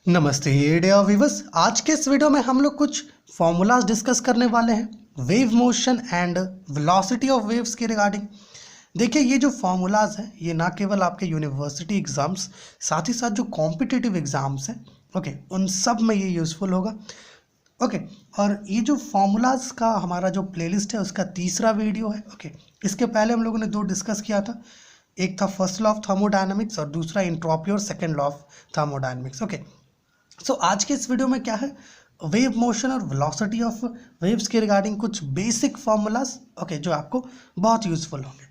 नमस्ते dear viewers. आज के इस वीडियो में हम लोग कुछ फॉर्मूलाज डिस्कस करने वाले हैं wave motion and velocity of waves के रिगार्डिंग। देखिए, ये जो फॉर्मूलाज हैं ये ना केवल आपके यूनिवर्सिटी एग्जाम्स, साथ ही साथ जो कॉम्पिटिटिव एग्जाम्स हैं उन सब में ये यूज़फुल होगा। और ये जो फॉर्मूलाज का हमारा जो प्लेलिस्ट है उसका तीसरा वीडियो है। इसके पहले हम लोगों ने दो डिस्कस किया था, एक था फर्स्ट लॉ ऑफ थर्मोडायनामिक्स और दूसरा एंट्रोपी और सेकेंड लॉ ऑफ थर्मोडायनामिक्स। सो आज के इस वीडियो में क्या है, वेव मोशन और वेलोसिटी ऑफ वेव्स के रिगार्डिंग कुछ बेसिक फॉर्मूलाज जो आपको बहुत यूजफुल होंगे।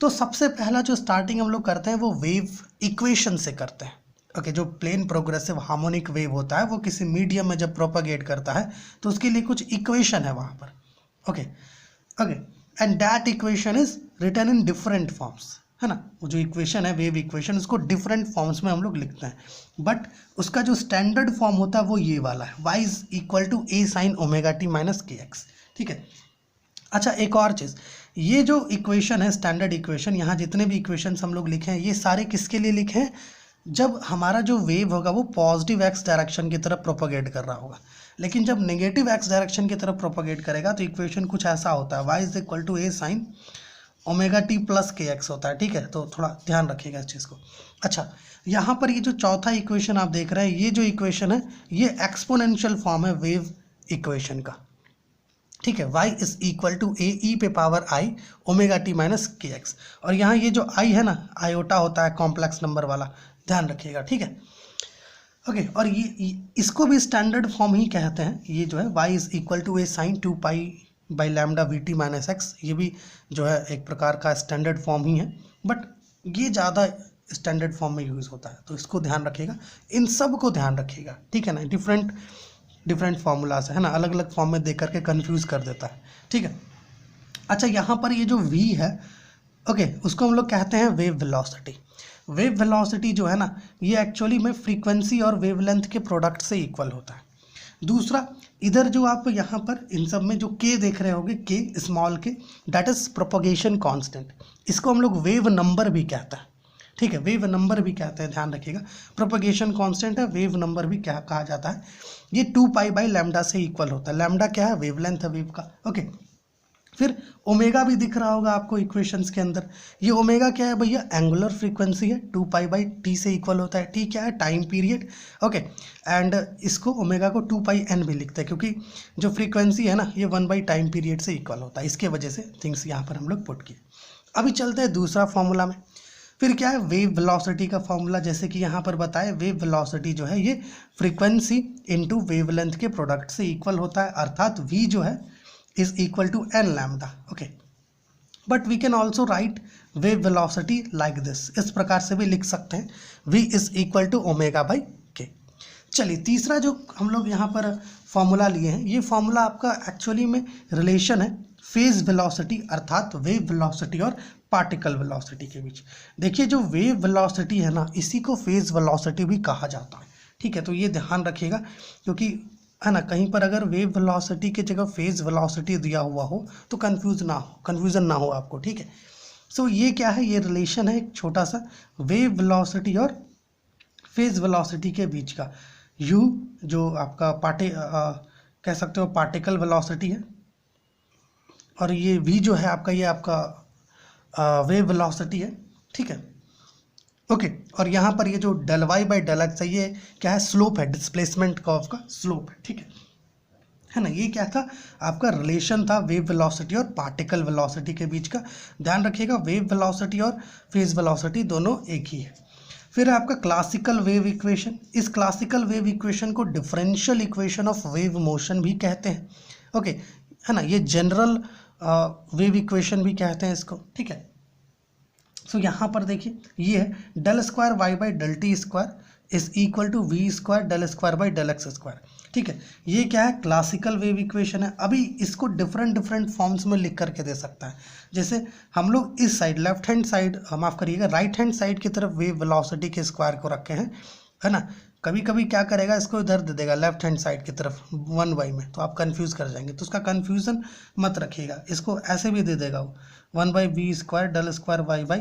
तो सबसे पहला जो स्टार्टिंग हम लोग करते हैं वो वेव इक्वेशन से करते हैं। जो प्लेन प्रोग्रेसिव हार्मोनिक वेव होता है वो किसी मीडियम में जब प्रोपागेट करता है तो उसके लिए कुछ इक्वेशन है वहाँ पर। And that equation is written in different forms, है ना। वो जो इक्वेशन है वेव इक्वेशन, उसको डिफरेंट फॉर्म्स में हम लोग लिखते हैं, बट उसका जो स्टैंडर्ड फॉर्म होता है वो ये वाला है, y is equal to a sine omega t minus k x. ठीक है। अच्छा, एक और चीज़, ये जो इक्वेशन है स्टैंडर्ड इक्वेशन, यहाँ जितने भी इक्वेशंस हम लोग लिखे हैं ये सारे किसके लिए लिखे हैं, जब हमारा जो वेव होगा वो पॉजिटिव एक्स डायरेक्शन की तरफ प्रोपागेट कर रहा होगा। लेकिन जब नेगेटिव एक्स डायरेक्शन की तरफ प्रोपागेट करेगा तो इक्वेशन कुछ ऐसा होता है, y is equal to a sine omega t plus k x होता है। ठीक है, तो थोड़ा ध्यान रखिएगा इस चीज़ को। अच्छा, यहाँ पर ये जो चौथा इक्वेशन आप देख रहे हैं, ये जो इक्वेशन है ये एक्सपोनेंशियल फॉर्म है वेव इक्वेशन का। ठीक है, y इज इक्वल टू ए ई पे पावर आई omega t minus k x. और यहाँ ये जो i है ना, आयोटा होता है कॉम्प्लेक्स नंबर वाला, ध्यान रखिएगा। ठीक है। और ये इसको भी स्टैंडर्ड फॉर्म ही कहते हैं। ये जो है y is equal to a sine two pi by lambda v t minus x, ये भी जो है एक प्रकार का स्टैंडर्ड फॉर्म ही है, बट ये ज़्यादा स्टैंडर्ड फॉर्म में यूज़ होता है, तो इसको ध्यान रखिएगा, इन सब को ध्यान रखिएगा। ठीक है ना, डिफरेंट फार्मूलाज है ना, अलग अलग फॉर्म में दे करके कन्फ्यूज़ कर देता है। ठीक है। अच्छा, यहाँ पर ये जो v है उसको हम लोग कहते हैं वेव वेलोसिटी। वेव वेलोसिटी जो है ना, ये एक्चुअली में फ्रीक्वेंसी और वेवलेंथ के प्रोडक्ट से इक्वल होता है। दूसरा, इधर जो आप यहाँ पर इन सब में जो k देख रहे होगे, k स्मॉल के, दैट इज प्रोपगेशन कांस्टेंट, इसको हम लोग वेव नंबर भी कहते हैं। ठीक है, वेव नंबर भी कहते हैं, ध्यान रखिएगा। प्रोपगेशन कांस्टेंट है, वेव नंबर भी क्या कहा जाता है। ये 2 पाई बाई लैम्डा से इक्वल होता है। लैम्डा क्या है, वेवलेंथ है वेव का। फिर ओमेगा भी दिख रहा होगा आपको इक्वेशंस के अंदर। ये ओमेगा क्या है भैया, एंगुलर फ्रीक्वेंसी है, 2 पाई बाई टी से इक्वल होता है। टी क्या है, टाइम पीरियड। एंड इसको ओमेगा को 2 पाई एन भी लिखते हैं, क्योंकि जो फ्रीक्वेंसी है ना ये 1 बाई टाइम पीरियड से इक्वल होता है। इसके वजह से थिंग्स यहाँ पर हम लोग पुट किए। अभी चलते हैं दूसरा फॉर्मूला में। फिर क्या है, वेव वेलोसिटी का फॉर्मूला, जैसे कि यहाँ पर बताए, वेव वेलोसिटी जो है ये फ्रीक्वेंसी इनटू वेवलेंथ के प्रोडक्ट से इक्वल होता है, अर्थात v जो है is equal to n lambda. But we can also write wave velocity like this, इस प्रकार से भी लिख सकते हैं, v is equal to omega by k। चलिए, तीसरा जो हम लोग यहाँ पर फॉर्मूला लिए हैं, ये फॉर्मूला आपका एक्चुअली में रिलेशन है फेज वेलोसिटी अर्थात वेव वेलोसिटी और पार्टिकल वेलोसिटी के बीच। देखिए, जो वेव वेलोसिटी है ना, इसी को फेज वेलोसिटी भी कहा जाता है। ठीक है, तो ये ध्यान रखिएगा, क्योंकि है ना, कहीं पर अगर वेव वेलोसिटी की जगह फेज वेलोसिटी दिया हुआ हो तो कन्फ्यूज़न ना हो आपको। ठीक है। सो ये क्या है, ये रिलेशन है एक छोटा सा वेव वेलोसिटी और फेज वेलोसिटी के बीच का। u जो आपका कह सकते हो पार्टिकल वेलोसिटी है, और ये v जो है आपका, ये आपका वेव वेलोसिटी है। ठीक है। और यहाँ पर ये जो del y by del x है, ये क्या है, स्लोप है, डिस्प्लेसमेंट कर्व का स्लोप है। ठीक है ना, ये क्या था, आपका रिलेशन था वेव वेलोसिटी और पार्टिकल वेलोसिटी के बीच का। ध्यान रखिएगा, वेव वेलोसिटी और फेज वेलोसिटी दोनों एक ही है। फिर आपका क्लासिकल वेव इक्वेशन, इस क्लासिकल वेव इक्वेशन को differential equation of wave motion भी कहते हैं। है ना, ये जनरल वेव इक्वेशन भी कहते हैं इसको। ठीक है। सो यहाँ पर देखिए, ये है del square y by del t square is equal to v square del square by del x square. ठीक है, ये क्या है, क्लासिकल वेव इक्वेशन है। अभी इसको डिफरेंट फॉर्म्स में लिख करके दे सकता है। जैसे हम लोग इस साइड लेफ्ट हैंड साइड, माफ़ करिएगा, राइट हैंड साइड की तरफ वेव वेलोसिटी के स्क्वायर को रखे हैं, है ना। कभी कभी क्या करेगा, इसको इधर दे देगा लेफ्ट हैंड साइड की तरफ 1 बाई में, तो आप कंफ्यूज कर जाएंगे, तो उसका कंफ्यूजन मत रखिएगा। इसको ऐसे भी दे देगा वो 1 by v square del square y by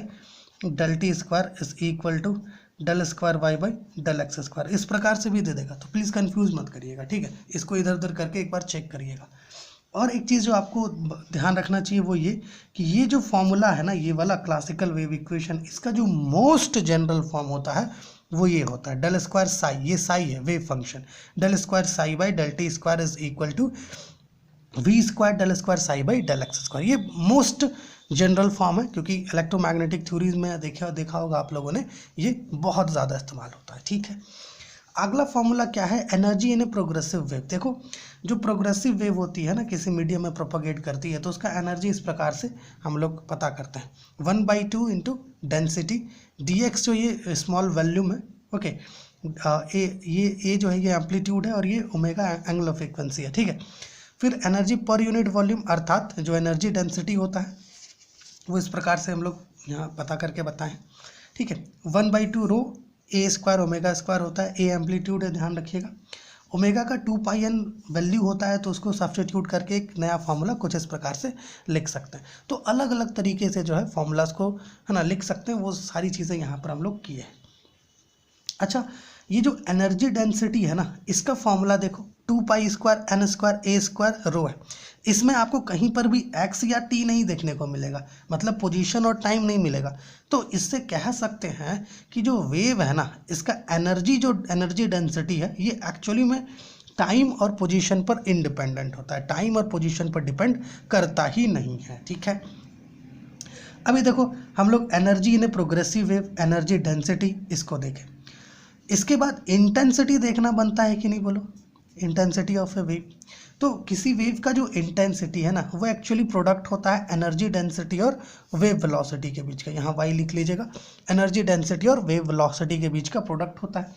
del t square is equal to del square y by del x square, इस प्रकार से भी दे देगा। तो प्लीज़ कंफ्यूज मत करिएगा, ठीक है, इसको इधर उधर करके एक बार चेक करिएगा। और एक चीज़ जो आपको ध्यान रखना चाहिए वो ये कि ये जो फॉर्मूला है ना, ये वाला क्लासिकल वेव इक्वेशन, इसका जो मोस्ट जनरल फॉर्म होता है वो ये होता है डेल स्क्वायर साई, ये साई है wave function, del square psi by del t square is equal to v square del square psi by del x square. ये मोस्ट जनरल फॉर्म है, क्योंकि इलेक्ट्रोमैग्नेटिक थ्योरीज में देखा होगा आप लोगों ने, ये बहुत ज़्यादा इस्तेमाल होता है, ठीक है। अगला फॉर्मूला क्या है, energy in a progressive wave. देखो जो प्रोग्रेसिव वेव होती है ना, किसी मीडियम में प्रोपोगेट करती है, तो उसका एनर्जी इस प्रकार से हम लोग पता करते हैं, 1/2 इंटू डेंसिटी dx, जो ये स्मॉल वॉल्यूम है, ओके, ये जो है ये एम्पलीट्यूड है और ये ओमेगा एंगुलर फ्रीक्वेंसी है, ठीक है। फिर एनर्जी पर यूनिट वॉल्यूम, अर्थात जो एनर्जी डेंसिटी होता है वो इस प्रकार से हम लोग यहाँ पता करके बताएं, ठीक है। 1/2 रो ए स्क्वायर ओमेगा स्क्वायर होता है, ए एम्पलीट्यूड है, ध्यान रखिएगा। ओमेगा का 2πn वैल्यू होता है, तो उसको सब्स्टिट्यूट करके एक नया फार्मूला कुछ इस प्रकार से लिख सकते हैं। तो अलग अलग तरीके से जो है फार्मूलाज को है ना लिख सकते हैं, वो सारी चीज़ें यहाँ पर हम लोग किए हैं। अच्छा, ये जो एनर्जी डेंसिटी है ना, इसका फॉर्मूला देखो 2 स्क्वायर एन स्क्वायर ए स्क्वायर रो है। इसमें आपको कहीं पर भी एक्स या टी नहीं देखने को मिलेगा, मतलब पोजीशन और टाइम नहीं मिलेगा। तो इससे कह सकते हैं कि जो वेव है ना, इसका जो एनर्जी डेंसिटी है, ये एक्चुअली में टाइम और पोजीशन पर इंडिपेंडेंट होता है, टाइम और पोजीशन पर डिपेंड करता ही नहीं है, ठीक है। अभी देखो हम लोग energy in a progressive wave, energy density, इसको देखें। इसके बाद इंटेंसिटी देखना बनता है कि नहीं, बोलो, इंटेंसिटी ऑफ ए वेव। तो किसी वेव का जो इंटेंसिटी है ना, वो एक्चुअली प्रोडक्ट होता है एनर्जी डेंसिटी और वेव वेलोसिटी के बीच का, यहाँ वाई लिख लीजिएगा, एनर्जी डेंसिटी और वेव वेलोसिटी के बीच का प्रोडक्ट होता है।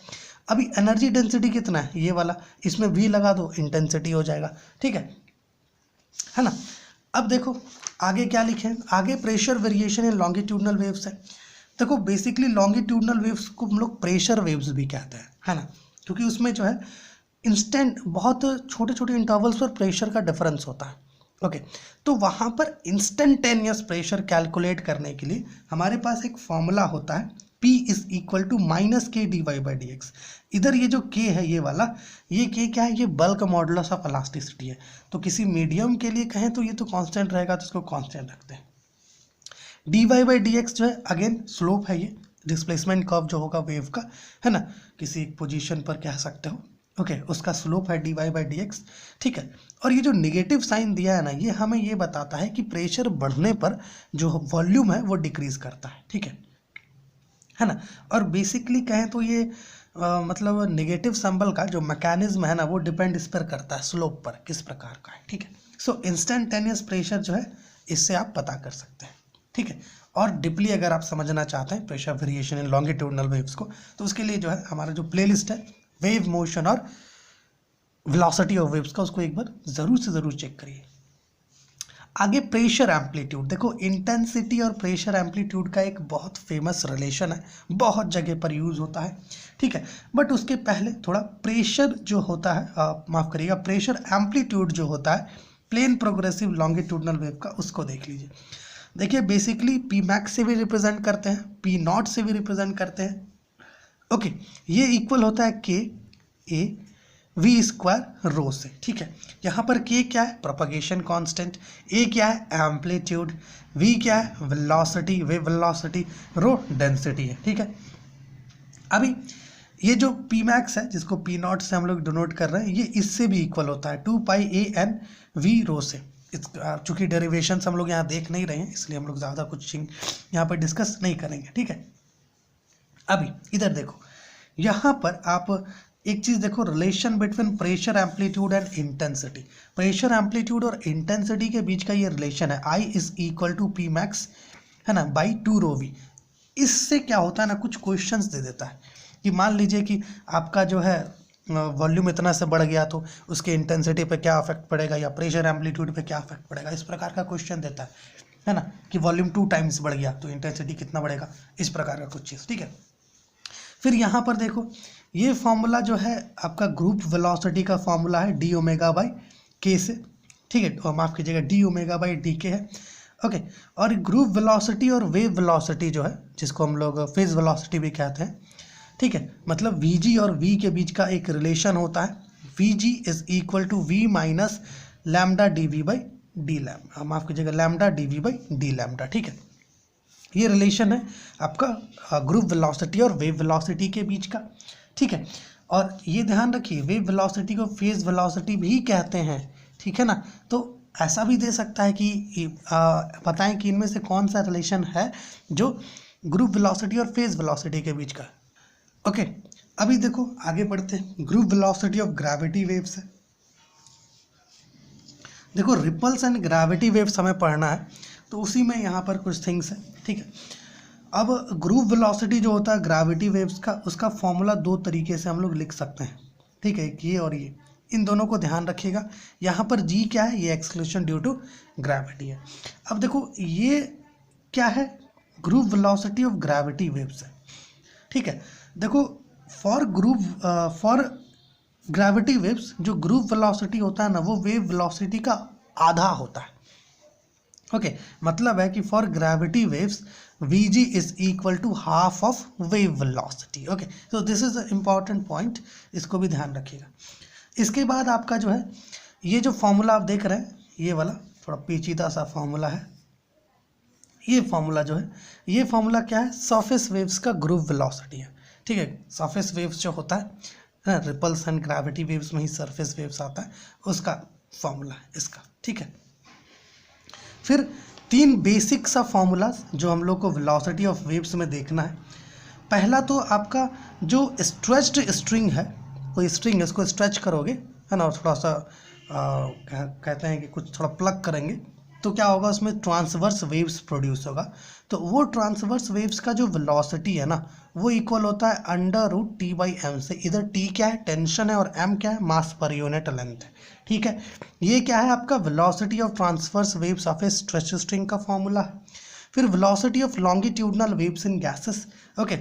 अभी एनर्जी डेंसिटी कितना है, ये वाला, इसमें वी लगा दो, इंटेंसिटी हो जाएगा, ठीक है ना। अब देखो आगे क्या लिखे हैं, आगे pressure variation in longitudinal waves है। देखो बेसिकली लॉन्गिट्यूडनल वेव्स को हम लोग प्रेशर वेव्स भी कहते हैं, है ना, क्योंकि उसमें जो है इंस्टेंट बहुत छोटे छोटे इंटरवल्स पर प्रेशर का डिफरेंस होता है, ओके। तो वहाँ पर इंस्टेंटेनियस प्रेशर कैलकुलेट करने के लिए हमारे पास एक फॉर्मूला होता है, P is equal to -k dy/dx। इधर ये जो k है, ये वाला, ये k क्या है, ये बल्क मॉडुलस ऑफ इलास्टिसिटी है। तो किसी मीडियम के लिए कहें तो ये तो कांस्टेंट रहेगा, तो इसको कांस्टेंट रखते हैं। dy/dx जो है अगेन स्लोप है, ये डिस्प्लेसमेंट कर्व जो होगा वेव का, है ना, किसी एक पोजीशन पर कह सकते हो, ओके, उसका स्लोप है dy/dx, ठीक है। और ये जो नेगेटिव साइन दिया है ना, ये हमें ये बताता है कि प्रेशर बढ़ने पर जो वॉल्यूम है वो डिक्रीज करता है, ठीक है ना। और बेसिकली कहें तो ये मतलब नेगेटिव सिंबल का जो मैकेनिज्म है ना, वो डिपेंड इस पर करता है, स्लोप पर किस प्रकार का है, ठीक है। सो इंस्टेंटेनियस प्रेशर जो है, इससे आप पता कर सकते हैं, ठीक है। और डीपली अगर आप समझना चाहते हैं pressure variation in longitudinal waves को, तो उसके लिए जो है हमारा जो प्लेलिस्ट है वेव मोशन और वेलोसिटी ऑफ वेव्स का, उसको एक बार ज़रूर से ज़रूर चेक करिए। आगे प्रेशर एम्पलीट्यूड, देखो इंटेंसिटी और प्रेशर एम्पलीट्यूड का एक बहुत फेमस रिलेशन है, बहुत जगह पर यूज़ होता है, ठीक है। बट उसके पहले थोड़ा प्रेशर जो होता है, माफ़ करिएगा, प्रेशर एम्पलीट्यूड जो होता है प्लेन प्रोग्रेसिव लॉन्गिट्यूडनल वेव का, उसको देख लीजिए। देखिए बेसिकली पी मैक्स से भी रिप्रेजेंट करते हैं, पी नॉट से भी रिप्रेजेंट करते हैं, ओके। ये इक्वल होता है के ए वी स्क्वायर रो से, ठीक है। यहाँ पर के क्या है, प्रोपगेशन कांस्टेंट, ए क्या है, एम्पलीट्यूड, वी क्या है, velocity, wave velocity, rho density है, ठीक है। अभी ये जो पी मैक्स है, जिसको पी नॉट से हम लोग डिनोट कर रहे हैं, ये इससे भी इक्वल होता है 2πAN वी रो से। चूँकि डेरिवेशंस हम लोग यहाँ देख नहीं रहे हैं, इसलिए हम लोग ज़्यादा कुछ यहाँ पर डिस्कस नहीं करेंगे, ठीक है। अभी इधर देखो, यहाँ पर आप एक चीज़ देखो, relation between pressure amplitude and intensity. Pressure amplitude और इंटेंसिटी के बीच का ये रिलेशन है, I is equal to p max, है ना, बाई 2ρV। इससे क्या होता है ना, कुछ क्वेश्चंस दे देता है कि मान लीजिए कि आपका जो है वॉल्यूम इतना से बढ़ गया, तो उसके इंटेंसिटी पे क्या अफेक्ट पड़ेगा, या प्रेशर एम्पलीट्यूड पे क्या अफेक्ट पड़ेगा, इस प्रकार का क्वेश्चन देता है ना, कि वॉल्यूम 2 टाइम्स बढ़ गया तो इंटेंसिटी कितना बढ़ेगा, इस प्रकार का कुछ चीज़, ठीक है। फिर यहाँ पर देखो, ये फॉर्मूला जो है आपका ग्रुप वेलोसिटी का फॉर्मूला है d⍵/k से, ठीक है, तो माफ़ कीजिएगा d⍵/dk है, ओके। और ग्रुप वेलोसिटी और वेव वेलोसिटी जो है, जिसको हम लोग फेज वेलोसिटी भी कहते हैं, ठीक है, मतलब Vg और V के बीच का एक रिलेशन होता है, Vg is equal to V minus lambda dV by d lambda, माफ कीजिएगा lambda dV by d lambda. ठीक है, ये रिलेशन है आपका ग्रुप वेलोसिटी और वेव वेलोसिटी के बीच का। ठीक है, और ये ध्यान रखिए वेव वेलोसिटी को फेज वेलोसिटी भी कहते हैं। ठीक है ना, तो ऐसा भी दे सकता है कि बताएं कि इनमें से कौन सा रिलेशन है जो ग्रुप वेलोसिटी और फेज वेलोसिटी के बीच का। ओके, अभी देखो आगे बढ़ते हैं। Group velocity of gravity waves है। देखो रिपल्स एंड ग्रेविटी वेव्स हमें पढ़ना है, तो उसी में यहाँ पर कुछ थिंग्स है। ठीक है, अब ग्रुप वेलोसिटी जो होता है ग्रेविटी वेव्स का, उसका फॉर्मूला दो तरीके से हम लोग लिख सकते हैं। ठीक है, ये और ये, इन दोनों को ध्यान रखिएगा। यहाँ पर जी क्या है, ये एक्सक्लूशन ड्यू टू ग्रेविटी है। अब देखो ये क्या है, group velocity of gravity waves है। ठीक है, देखो फॉर ग्रेविटी वेव्स जो ग्रुप वेलोसिटी होता है ना, वो वेव वेलोसिटी का आधा होता है। ओके, मतलब है कि for gravity waves Vg is equal to half of wave velocity. Okay, तो this is the important point, इसको भी ध्यान रखिएगा। इसके बाद आपका जो है ये जो फॉर्मूला आप देख रहे हैं, ये वाला थोड़ा पेचीदा सा फॉर्मूला है। ये फॉर्मूला जो है, ये फॉर्मूला क्या है, सरफेस वेव्स का ग्रुप वेलोसिटी है। ठीक है, सरफेस वेव्स जो होता है रिपल्स एंड ग्रेविटी वेव्स में ही सरफेस वेव्स आता है, उसका फॉर्मूला है इसका। ठीक है, फिर तीन बेसिक सा फॉर्मूलाज जो हम लोग को वेलोसिटी ऑफ वेव्स में देखना है। पहला तो आपका जो स्ट्रेच्ड स्ट्रिंग है, कोई स्ट्रिंग है, उसको स्ट्रेच करोगे है ना, और थोड़ा सा कहते हैं कि कुछ थोड़ा प्लग करेंगे तो क्या होगा, उसमें ट्रांसवर्स वेव्स प्रोड्यूस होगा। तो वो ट्रांसवर्स वेव्स का जो वेलोसिटी है ना, वो इक्वल होता है √T/m से। इधर T क्या है, टेंशन है, और M क्या है, मास पर यूनिट लेंथ है। ठीक है, ये क्या है आपका velocity of transverse waves of A stretch string का फॉर्मूला है। फिर velocity of longitudinal waves in gases. Okay,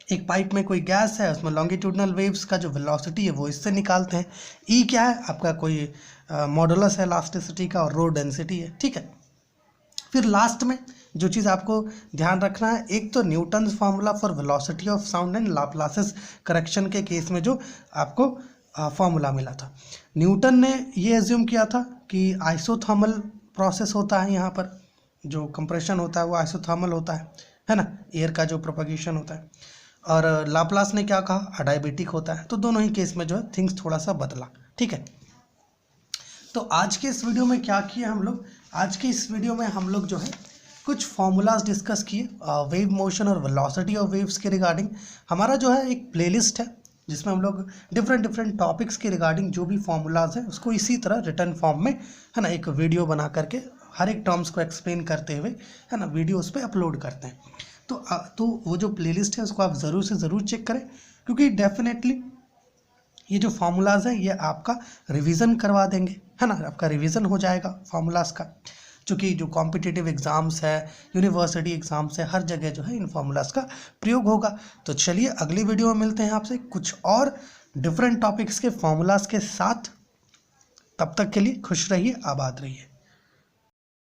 एक पाइप में कोई गैस है, उसमें लॉन्गिट्यूडनल वेव्स का जो वेलोसिटी है वो इससे निकालते हैं। ई क्या है आपका, कोई मॉडुलस है इलास्टिसिटी का, और रो डेंसिटी है। ठीक है, फिर लास्ट में जो चीज़ आपको ध्यान रखना है, एक तो Newton's formula for velocity of sound and Laplace's correction के केस में जो आपको फार्मूला मिला था, न्यूटन ने ये एज्यूम किया था कि आइसोथर्मल प्रोसेस होता है, यहाँ पर जो कंप्रेशन होता है वो आइसोथर्मल होता है ना, एयर का जो प्रोपगेशन होता है। और लाप्लास ने क्या कहा, अडायबेटिक होता है। तो दोनों ही केस में जो है थिंग्स थोड़ा सा बदला। ठीक है, तो आज के इस वीडियो में क्या किया हम लोग, आज के इस वीडियो में हम लोग जो है कुछ फॉर्मूलाज डिस्कस किए वेव मोशन और वेलोसिटी ऑफ वेव्स के रिगार्डिंग। हमारा जो है एक प्लेलिस्ट है जिसमें हम लोग डिफरेंट टॉपिक्स के रिगार्डिंग जो भी फॉर्मूलाज हैं उसको इसी तरह रिटर्न फॉर्म में है ना एक वीडियो बना करके हर एक टर्म्स को एक्सप्लेन करते हुए है ना वीडियो उस पर अपलोड करते हैं। तो वो जो प्लेलिस्ट है उसको आप ज़रूर से ज़रूर चेक करें, क्योंकि डेफिनेटली ये जो फार्मूलाज हैं ये आपका रिवीजन करवा देंगे, है ना, आपका रिवीजन हो जाएगा फार्मूलाज का। चूँकि जो कॉम्पिटिटिव एग्ज़ाम्स है, यूनिवर्सिटी एग्ज़ाम्स है, हर जगह जो है इन फार्मूलाज का प्रयोग होगा। तो चलिए अगली वीडियो में मिलते हैं आपसे कुछ और डिफरेंट टॉपिक्स के फार्मूलाज के साथ। तब तक के लिए खुश रहिए, आबाद रहिए।